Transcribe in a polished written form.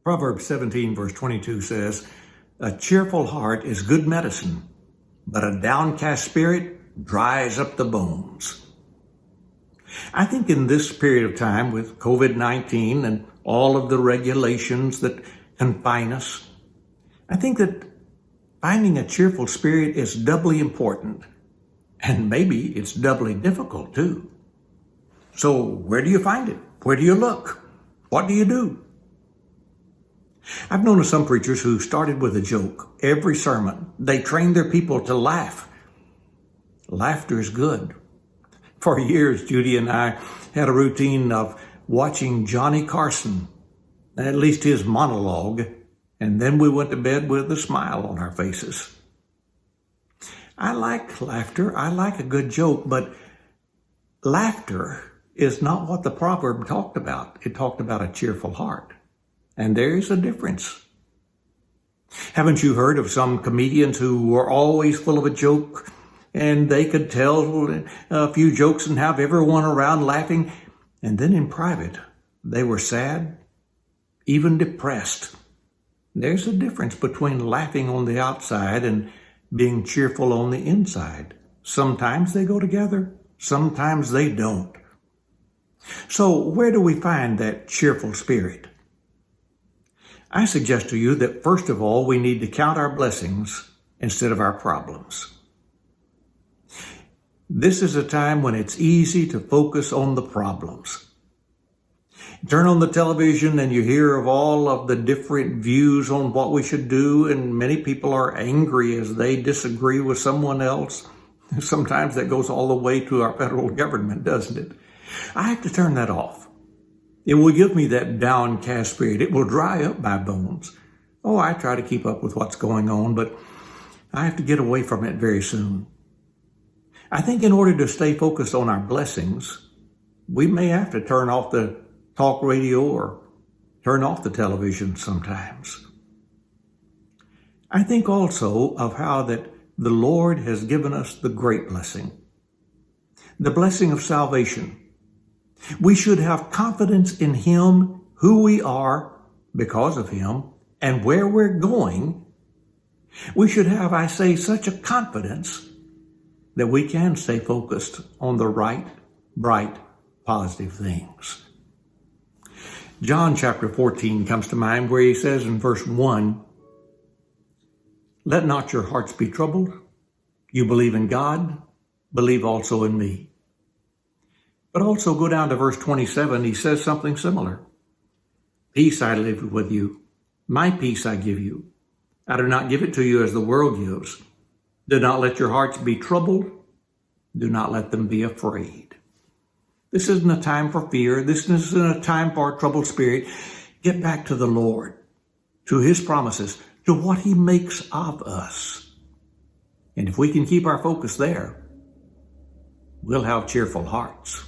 Proverb 17 verse 22 says, "A cheerful heart is good medicine, but a downcast spirit dries up the bones." I think in this period of time with COVID-19 and all of the regulations that confine us, I think that finding a cheerful spirit is doubly important, and maybe it's doubly difficult too. So where do you find it? Where do you look? What do you do? I've known of some preachers who started with a joke. Every sermon, they trained their people to laugh. Laughter is good. For years, Judy and I had a routine of watching Johnny Carson, at least his monologue, and then we went to bed with a smile on our faces. I like laughter. I like a good joke, but laughter is not what the proverb talked about. It talked about a cheerful heart. And there's a difference. Haven't you heard of some comedians who were always full of a joke, and they could tell a few jokes and have everyone around laughing, and then in private, they were sad, even depressed? There's a difference between laughing on the outside and being cheerful on the inside. Sometimes they go together, sometimes they don't. So where do we find that cheerful spirit? I suggest to you that first of all, we need to count our blessings instead of our problems. This is a time when it's easy to focus on the problems. Turn on the television and you hear of all of the different views on what we should do, and many people are angry as they disagree with someone else. Sometimes that goes all the way to our federal government, doesn't it? I have to turn that off. It will give me that downcast spirit. It will dry up my bones. Oh, I try to keep up with what's going on, but I have to get away from it very soon. I think in order to stay focused on our blessings, we may have to turn off the talk radio or turn off the television sometimes. I think also of how that the Lord has given us the great blessing, the blessing of salvation. We should have confidence in Him, who we are because of Him, and where we're going. We should have, I say, such a confidence that we can stay focused on the right, bright, positive things. John chapter 14 comes to mind, where he says in verse 1, "Let not your hearts be troubled. You believe in God, believe also in me." But also go down to verse 27, he says something similar. "Peace I leave with you, my peace I give you. I do not give it to you as the world gives. Do not let your hearts be troubled. Do not let them be afraid." This isn't a time for fear. This isn't a time for a troubled spirit. Get back to the Lord, to His promises, to what He makes of us. And if we can keep our focus there, we'll have cheerful hearts.